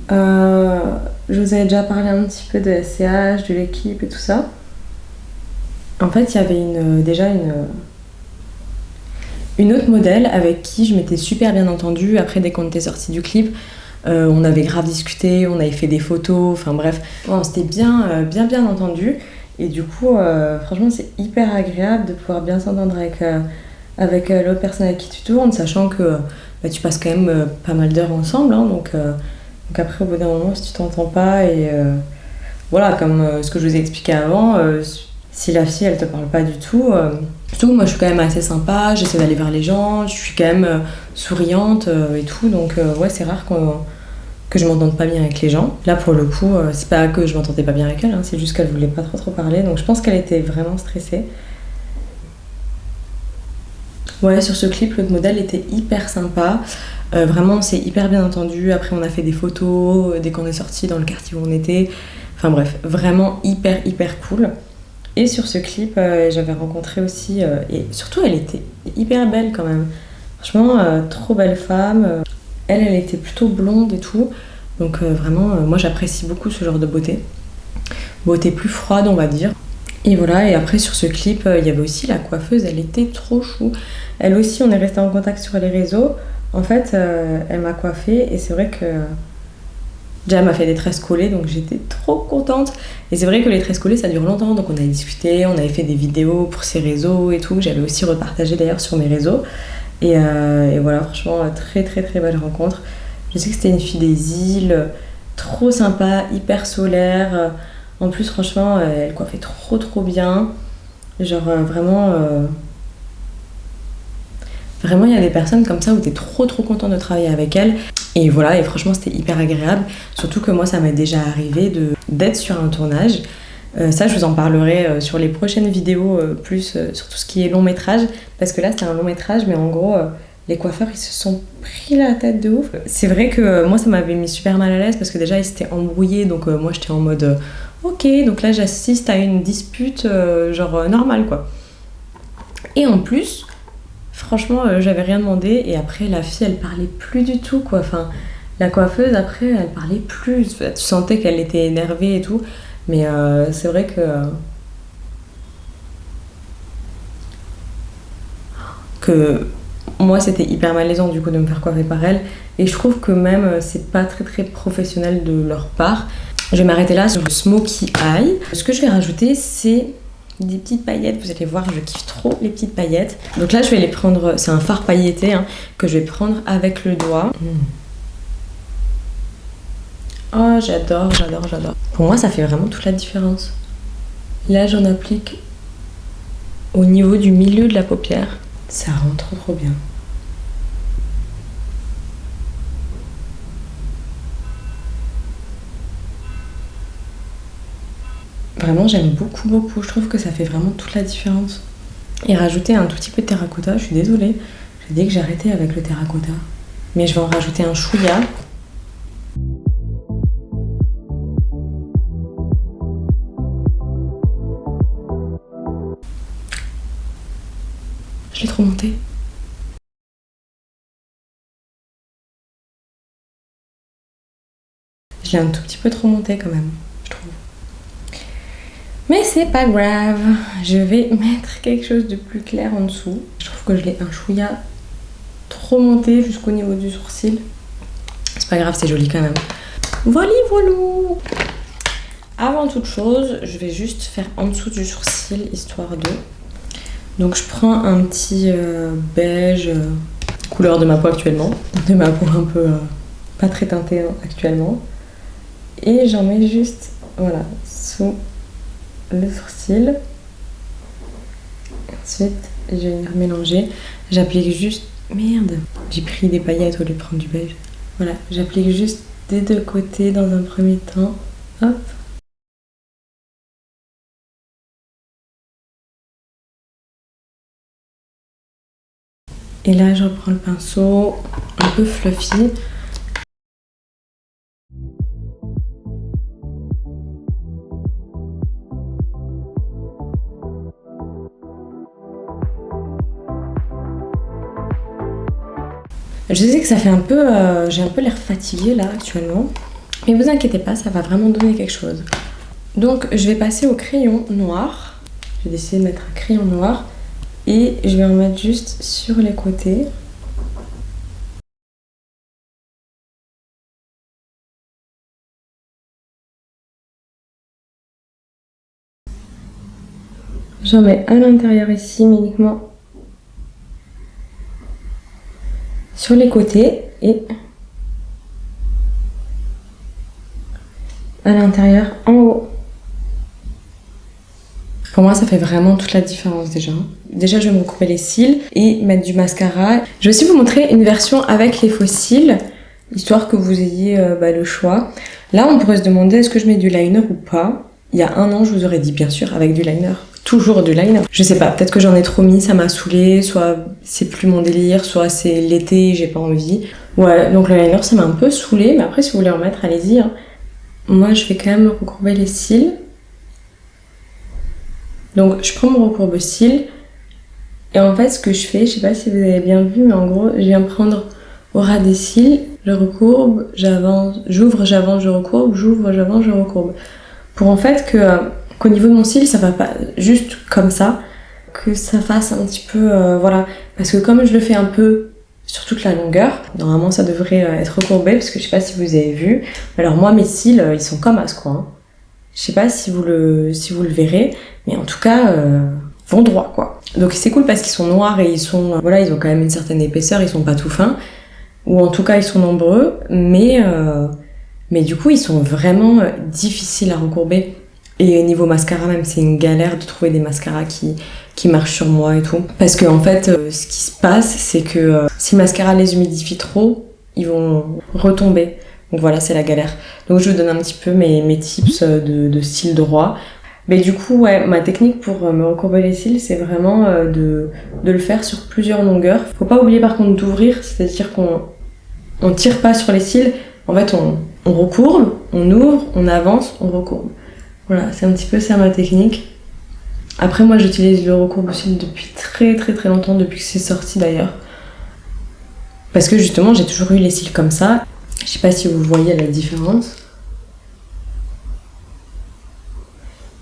Je vous avais déjà parlé un petit peu de SCH, de l'équipe et tout ça. En fait il y avait déjà une autre modèle avec qui je m'étais super bien entendue. Après, dès qu'on était sorti du clip, on avait grave discuté, on avait fait des photos, enfin bref, on s'était bien entendu. Et du coup, franchement, c'est hyper agréable de pouvoir bien s'entendre avec l'autre personne avec qui tu tournes, sachant que tu passes quand même pas mal d'heures ensemble. Hein, donc après, au bout d'un moment, si tu t'entends pas, et voilà, comme ce que je vous ai expliqué avant, si la fille elle te parle pas du tout, surtout moi je suis quand même assez sympa, j'essaie d'aller vers les gens, je suis quand même souriante et tout, donc ouais c'est rare que je m'entende pas bien avec les gens. Là pour le coup c'est pas que je m'entendais pas bien avec elle, hein, c'est juste qu'elle voulait pas trop parler, donc je pense qu'elle était vraiment stressée. Ouais, sur ce clip, l'autre modèle était hyper sympa. Vraiment, on s'est hyper bien entendu. Après, on a fait des photos dès qu'on est sorti dans le quartier où on était. Enfin bref, vraiment hyper cool. Et sur ce clip, j'avais rencontré aussi, et surtout elle était hyper belle quand même. Franchement, trop belle femme. Elle était plutôt blonde et tout. Donc vraiment, moi j'apprécie beaucoup ce genre de beauté. Beauté plus froide, on va dire. Et voilà, et après sur ce clip, il y avait aussi la coiffeuse, elle était trop chou. Elle aussi, on est resté en contact sur les réseaux. En fait, elle m'a coiffée et c'est vrai que déjà, elle m'a fait des tresses collées, donc j'étais trop contente. Et c'est vrai que les tresses collées, ça dure longtemps, donc on avait discuté, on avait fait des vidéos pour ses réseaux et tout. J'avais aussi repartagé d'ailleurs sur mes réseaux. Et voilà, franchement, très belle rencontre. Je sais que c'était une fille des îles, trop sympa, hyper solaire. En plus, franchement, elle coiffait trop bien. Genre, vraiment, il y a des personnes comme ça où t'es trop content de travailler avec elles. Et voilà, et franchement, c'était hyper agréable. Surtout que moi, ça m'est déjà arrivé d'être sur un tournage. Ça, je vous en parlerai sur les prochaines vidéos, plus sur tout ce qui est long métrage. Parce que là, c'était un long métrage, mais en gros, les coiffeurs, ils se sont pris la tête de ouf. C'est vrai que moi, ça m'avait mis super mal à l'aise parce que déjà, ils s'étaient embrouillés. Donc moi, j'étais en mode, ok, donc là, j'assiste à une dispute, genre normale, quoi. Et en plus... Franchement, j'avais rien demandé et après la fille elle parlait plus du tout quoi. Enfin, la coiffeuse après elle parlait plus. Enfin, tu sentais qu'elle était énervée et tout. Mais c'est vrai que moi c'était hyper malaisant du coup de me faire coiffer par elle. Et je trouve que même c'est pas très professionnel de leur part. Je vais m'arrêter là sur le smokey eye. Ce que je vais rajouter c'est des petites paillettes, vous allez voir, je kiffe trop les petites paillettes. Donc là, je vais les prendre, c'est un fard pailleté hein, que je vais prendre avec le doigt. Oh, j'adore. Pour moi, ça fait vraiment toute la différence. Là, j'en applique au niveau du milieu de la paupière. Ça rend trop bien. Vraiment, j'aime beaucoup. Je trouve que ça fait vraiment toute la différence. Et rajouter un tout petit peu de terracotta, je suis désolée. J'ai dit que j'arrêtais avec le terracotta. Mais je vais en rajouter un chouïa. Je l'ai trop monté. Je l'ai un tout petit peu trop monté quand même, je trouve. Mais c'est pas grave, je vais mettre quelque chose de plus clair en dessous. Je trouve que je l'ai un chouïa trop monté jusqu'au niveau du sourcil. C'est pas grave, c'est joli quand même. Voilà. Avant toute chose, je vais juste faire en dessous du sourcil, histoire de... Donc je prends un petit beige, couleur de ma peau actuellement. De ma peau un peu pas très teintée actuellement. Et j'en mets juste, voilà, sous... le sourcil. Ensuite, je vais venir mélanger. J'applique juste... Merde, j'ai pris des paillettes au lieu de prendre du beige. Voilà, j'applique juste des deux côtés dans un premier temps. Hop. Et là, je reprends le pinceau, un peu fluffy. Je sais que ça fait un peu... j'ai un peu l'air fatiguée là actuellement. Mais vous inquiétez pas, ça va vraiment donner quelque chose. Donc je vais passer au crayon noir. Je vais essayer de mettre un crayon noir. Et je vais en mettre juste sur les côtés. J'en mets à l'intérieur ici, mais uniquement sur les côtés et à l'intérieur en haut. Pour moi, ça fait vraiment toute la différence déjà. Déjà, je vais me couper les cils et mettre du mascara. Je vais aussi vous montrer une version avec les faux cils, histoire que vous ayez le choix. Là, on pourrait se demander est-ce que je mets du liner ou pas. Il y a un an, je vous aurais dit bien sûr avec du liner, toujours du liner. Je sais pas, peut-être que j'en ai trop mis, ça m'a saoulée, soit c'est plus mon délire, soit c'est l'été, j'ai pas envie. Ouais, donc le liner ça m'a un peu saoulée, mais après si vous voulez en mettre, allez-y. Hein. Moi je vais quand même recourber les cils. Donc je prends mon recourbe-cils, et en fait ce que je fais, je sais pas si vous avez bien vu, mais en gros je viens prendre au ras des cils, je recourbe, j'avance, j'ouvre, j'avance, je recourbe, j'ouvre, j'avance, je recourbe. Pour en fait qu'au niveau de mon cil, ça va pas juste comme ça, que ça fasse un petit peu, voilà. Parce que comme je le fais un peu sur toute la longueur, normalement ça devrait être recourbé, parce que je sais pas si vous avez vu. Alors moi, mes cils, ils sont comme à ce coin. Je sais pas si vous le verrez, mais en tout cas, vont droit, quoi. Donc c'est cool parce qu'ils sont noirs et ils sont, voilà, ils ont quand même une certaine épaisseur, ils sont pas tout fins. Ou en tout cas, ils sont nombreux, mais du coup, ils sont vraiment difficiles à recourber. Et niveau mascara même, c'est une galère de trouver des mascaras qui marchent sur moi et tout. Parce que en fait, ce qui se passe, c'est que si le mascara les humidifie trop, ils vont retomber. Donc voilà, c'est la galère. Donc je vous donne un petit peu mes tips de style droit. Mais du coup, ouais, ma technique pour me recourber les cils, c'est vraiment de le faire sur plusieurs longueurs. Faut pas oublier par contre d'ouvrir, c'est-à-dire qu'on tire pas sur les cils. En fait, on recourbe, on ouvre, on avance, on recourbe. Voilà, c'est un petit peu ça ma technique. Après, moi, j'utilise le recourbe-cils depuis très très très longtemps, depuis que c'est sorti d'ailleurs. Parce que justement, j'ai toujours eu les cils comme ça. Je sais pas si vous voyez la différence.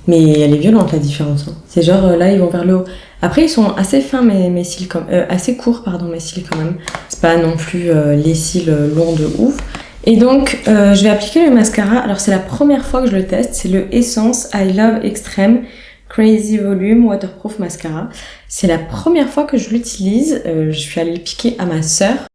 Mais elle est violente la différence. Hein. C'est genre là, ils vont vers le haut. Après, ils sont assez fins, mes cils, assez courts, pardon, mes cils quand même. C'est pas non plus les cils longs de ouf. Et donc, je vais appliquer le mascara. Alors, c'est la première fois que je le teste. C'est le Essence I Love Extreme Crazy Volume Waterproof Mascara. C'est la première fois que je l'utilise. Je suis allée le piquer à ma sœur.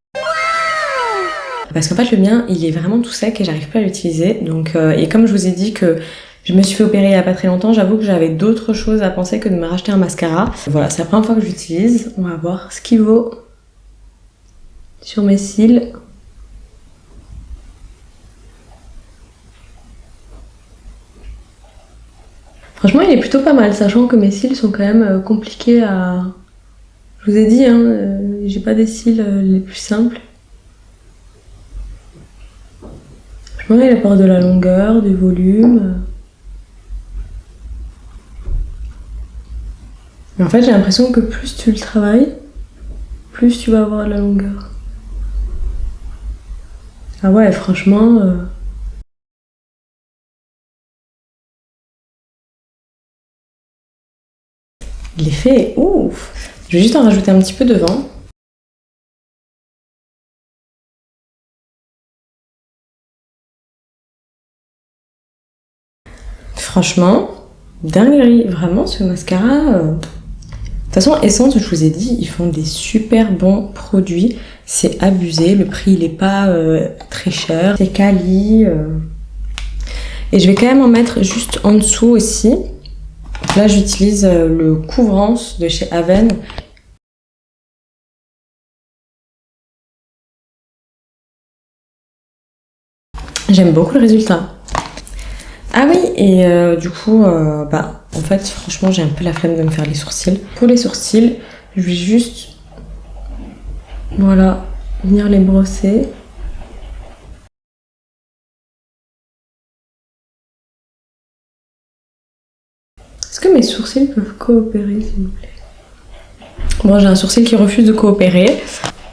Parce qu'en fait, le mien, il est vraiment tout sec et j'arrive pas à l'utiliser. Donc, et comme je vous ai dit que je me suis fait opérer il y a pas très longtemps, j'avoue que j'avais d'autres choses à penser que de me racheter un mascara. Voilà, c'est la première fois que je l'utilise. On va voir ce qu'il vaut sur mes cils. Franchement, il est plutôt pas mal, sachant que mes cils sont quand même compliqués à... Je vous ai dit, hein, j'ai pas des cils les plus simples. Franchement, il apporte de la longueur, du volume. Mais en fait, j'ai l'impression que plus tu le travailles, plus tu vas avoir de la longueur. Ah ouais, franchement... L'effet est ouf. Je vais juste en rajouter un petit peu devant. Franchement, dinguerie. Vraiment, ce mascara... De toute façon, Essence, je vous ai dit, ils font des super bons produits. C'est abusé. Le prix, il est pas très cher. C'est quali. Et je vais quand même en mettre juste en dessous aussi. Là, j'utilise le Couvrance de chez Aven. J'aime beaucoup le résultat. Ah oui, et du coup, en fait, franchement, j'ai un peu la flemme de me faire les sourcils. Pour les sourcils, je vais juste, voilà, venir les brosser. Est-ce que mes sourcils peuvent coopérer, s'il vous plaît? Bon, j'ai un sourcil qui refuse de coopérer.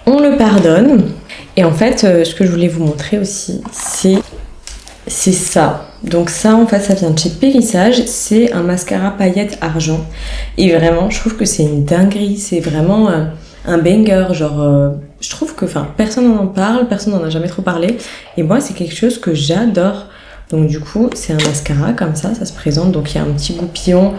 On le pardonne. Et en fait, ce que je voulais vous montrer aussi, c'est ça. Donc ça, en fait, ça vient de chez Périssage. C'est un mascara paillettes argent. Et vraiment, je trouve que c'est une dinguerie. C'est vraiment un banger. Genre, je trouve que, personne n'en parle, personne n'en a jamais trop parlé. Et moi, c'est quelque chose que j'adore. Donc du coup, c'est un mascara comme ça se présente. Donc il y a un petit goupillon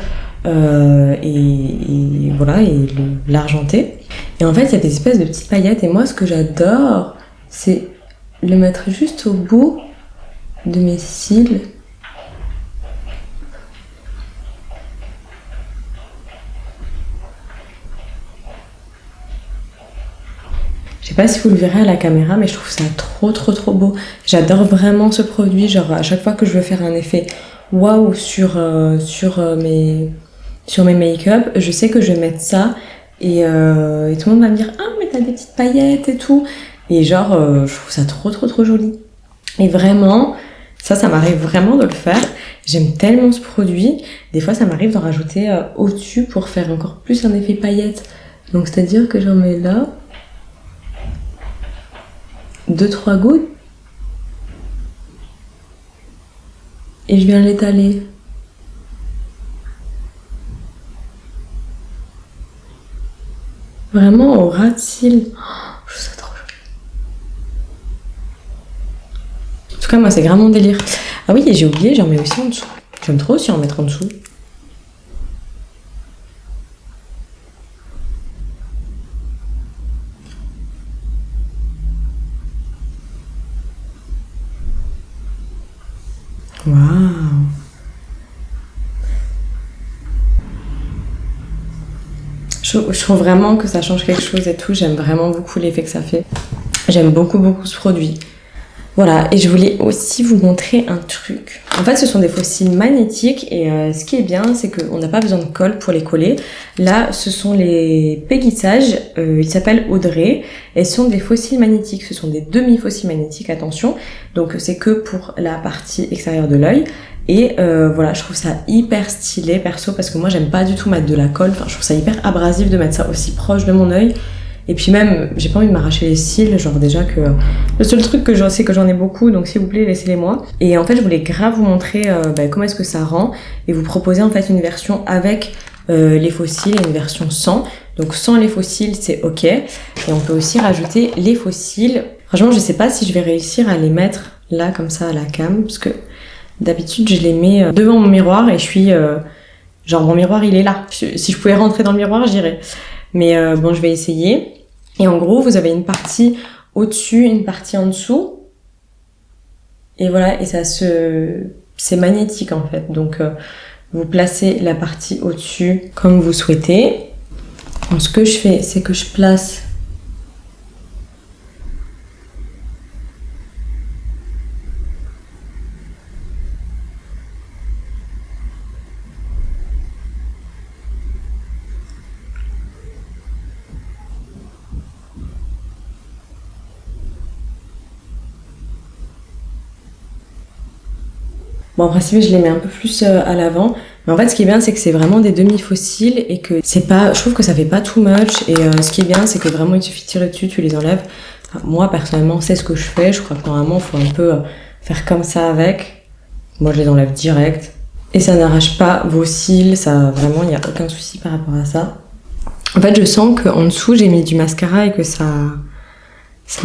et voilà, et l'argenté. Et en fait, il y a des espèces de petites paillettes. Et moi, ce que j'adore, c'est le mettre juste au bout de mes cils. Je sais pas si vous le verrez à la caméra, mais je trouve ça trop beau. J'adore vraiment ce produit. Genre à chaque fois que je veux faire un effet waouh sur sur mes make-up, je sais que je vais mettre ça et tout le monde va me dire « Ah, mais t'as des petites paillettes et tout !» Et genre, je trouve ça trop joli. Et vraiment, ça m'arrive vraiment de le faire. J'aime tellement ce produit. Des fois, ça m'arrive d'en rajouter au-dessus pour faire encore plus un effet paillettes. Donc, c'est-à-dire que j'en mets là 2-3 gouttes et je viens l'étaler. Vraiment au ras de cils. Oh, je trouve ça trop joli. En tout cas, moi, c'est vraiment mon délire. Ah oui, et j'ai oublié, j'en mets aussi en dessous. J'aime trop aussi en mettre en dessous. Waouh! Je trouve vraiment que ça change quelque chose et tout. J'aime vraiment beaucoup l'effet que ça fait. J'aime beaucoup ce produit. Voilà, et je voulais aussi vous montrer un truc. En fait, ce sont des faux cils magnétiques et ce qui est bien, c'est qu'on n'a pas besoin de colle pour les coller. Là, ce sont les Peggy Sage, ils s'appellent Audrey, et ce sont des faux cils magnétiques. Ce sont des demi-faux cils magnétiques, attention. Donc, c'est que pour la partie extérieure de l'œil. Et voilà, je trouve ça hyper stylé, perso, parce que moi, j'aime pas du tout mettre de la colle. Enfin, je trouve ça hyper abrasif de mettre ça aussi proche de mon œil. Et puis même, j'ai pas envie de m'arracher les cils, genre déjà que... Le seul truc que je sais que j'en ai beaucoup, donc s'il vous plaît, laissez-les moi. Et en fait, je voulais grave vous montrer comment est-ce que ça rend, et vous proposer en fait une version avec les faux cils et une version sans. Donc sans les faux cils, c'est ok. Et on peut aussi rajouter les faux cils. Franchement, je sais pas si je vais réussir à les mettre là, comme ça, à la cam, parce que d'habitude, je les mets devant mon miroir, et je suis... genre, mon miroir, il est là. Si je pouvais rentrer dans le miroir, j'irais. Mais bon, je vais essayer. Et en gros, vous avez une partie au-dessus, une partie en dessous. Et voilà, et c'est magnétique en fait. Donc, vous placez la partie au-dessus comme vous souhaitez. Donc, ce que je fais, c'est que je place bon, en principe, je les mets un peu plus à l'avant. Mais en fait, ce qui est bien, c'est que c'est vraiment des demi-fossiles et que c'est pas... Je trouve que ça fait pas too much. Et ce qui est bien, c'est que vraiment, il suffit de tirer dessus, tu les enlèves. Enfin, moi, personnellement, c'est ce que je fais. Je crois que normalement, il faut un peu faire comme ça avec. Moi, je les enlève direct. Et ça n'arrache pas vos cils. Ça, vraiment, il n'y a aucun souci par rapport à ça. En fait, je sens qu'en dessous, j'ai mis du mascara et que ça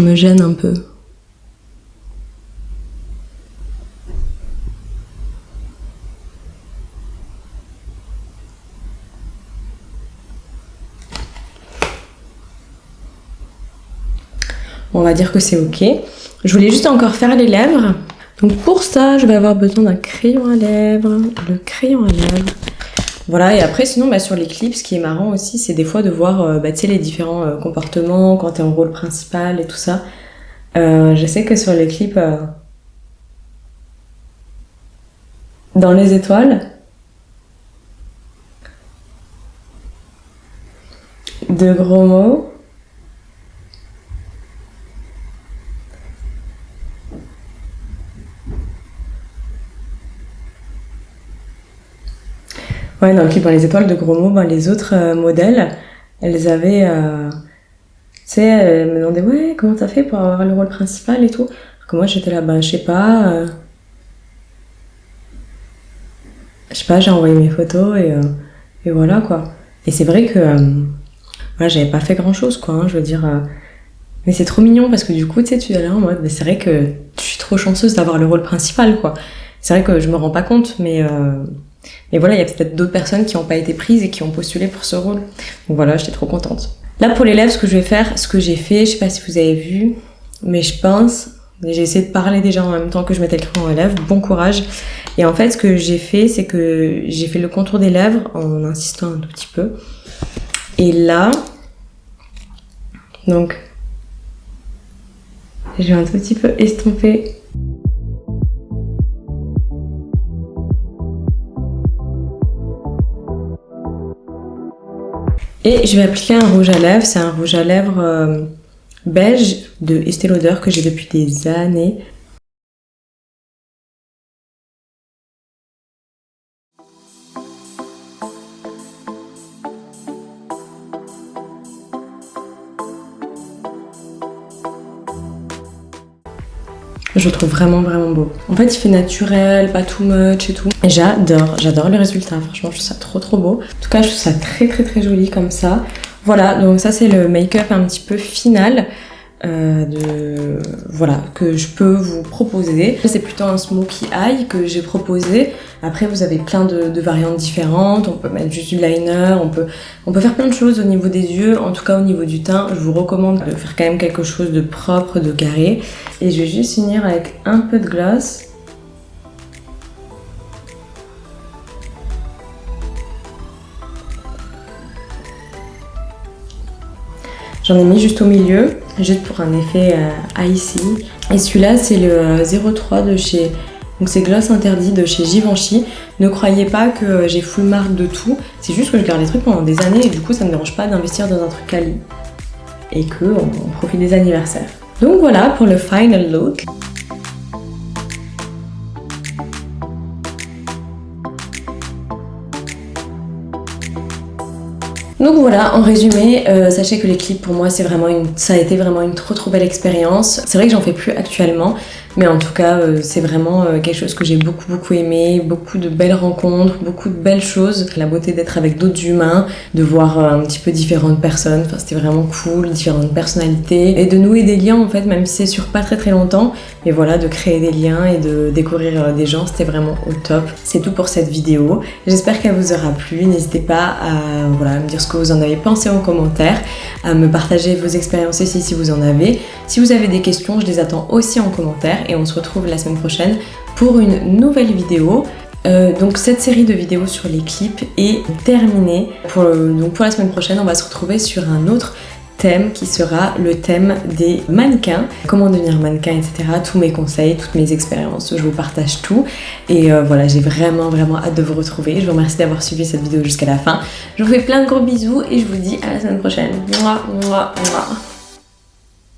me gêne un peu. On va dire que c'est ok. Je voulais juste encore faire les lèvres. Donc pour ça, je vais avoir besoin d'un crayon à lèvres. Le crayon à lèvres. Voilà, et après sinon sur les clips, ce qui est marrant aussi, c'est des fois de voir tu sais, les différents comportements quand t'es en rôle principal et tout ça. Je sais que sur les clips dans les étoiles de gros mots, ouais, dans le clip dans les étoiles de gros mots, les autres modèles, elles avaient... tu sais, elles me demandaient « Ouais, comment t'as fait pour avoir le rôle principal et tout ?» Alors que moi, j'étais là, je sais pas... je sais pas, j'ai envoyé mes photos et voilà, quoi. Et c'est vrai que... voilà, j'avais pas fait grand-chose, quoi, hein, je veux dire... mais c'est trop mignon, parce que du coup, tu sais, tu es là en mode... c'est vrai que je suis trop chanceuse d'avoir le rôle principal, quoi. C'est vrai que je me rends pas compte, mais voilà, il y a peut-être d'autres personnes qui n'ont pas été prises et qui ont postulé pour ce rôle. Donc voilà, j'étais trop contente. Là, pour les lèvres, ce que je vais faire, ce que j'ai fait, je sais pas si vous avez vu, mais je pense... j'ai essayé de parler déjà en même temps que je mettais le crayon à lèvres. Bon courage. Et en fait, ce que j'ai fait, c'est que j'ai fait le contour des lèvres en insistant un tout petit peu. Et là... donc... je vais un tout petit peu estomper. Et je vais appliquer un rouge à lèvres, c'est un rouge à lèvres beige de Estée Lauder que j'ai depuis des années. Je le trouve vraiment beau. En fait il fait naturel, pas too much et tout. Et j'adore le résultat, franchement je trouve ça trop beau. En tout cas je trouve ça très joli comme ça. Voilà, donc ça c'est le make-up un petit peu final voilà, que je peux vous proposer. C'est plutôt un smokey eye que j'ai proposé. Après vous avez plein de variantes différentes, on peut mettre juste du liner, on peut faire plein de choses au niveau des yeux. En tout cas au niveau du teint, je vous recommande de faire quand même quelque chose de propre, de carré. Et je vais juste finir avec un peu de gloss. J'en ai mis juste au milieu, juste pour un effet icy. Et celui-là, c'est le 03 de chez... Donc c'est Gloss Interdit de chez Givenchy. Ne croyez pas que j'ai full marque de tout. C'est juste que je garde les trucs pendant des années et du coup, ça me dérange pas d'investir dans un truc quali. Et qu'on profite des anniversaires. Donc voilà pour le final look. Donc voilà, en résumé, sachez que les clips pour moi ça a été vraiment une trop belle expérience. C'est vrai que j'en fais plus actuellement, mais en tout cas c'est vraiment quelque chose que j'ai beaucoup aimé, beaucoup de belles rencontres, beaucoup de belles choses. La beauté d'être avec d'autres humains, de voir un petit peu différentes personnes, enfin c'était vraiment cool, différentes personnalités, et de nouer des liens en fait, même si c'est sur pas très longtemps, mais voilà, de créer des liens et de découvrir des gens, c'était vraiment au top. C'est tout pour cette vidéo, j'espère qu'elle vous aura plu, n'hésitez pas à me dire ce que vous en avez pensé en commentaire, à me partager vos expériences ici si vous en avez. Si vous avez des questions, je les attends aussi en commentaire et on se retrouve la semaine prochaine pour une nouvelle vidéo. Donc cette série de vidéos sur les clips est terminée. Donc pour la semaine prochaine, on va se retrouver sur un autre thème qui sera le thème des mannequins, comment devenir mannequin, etc. Tous mes conseils, toutes mes expériences, je vous partage tout. Et voilà, j'ai vraiment hâte de vous retrouver. Je vous remercie d'avoir suivi cette vidéo jusqu'à la fin. Je vous fais plein de gros bisous et je vous dis à la semaine prochaine. Mouah, mouah, mouah.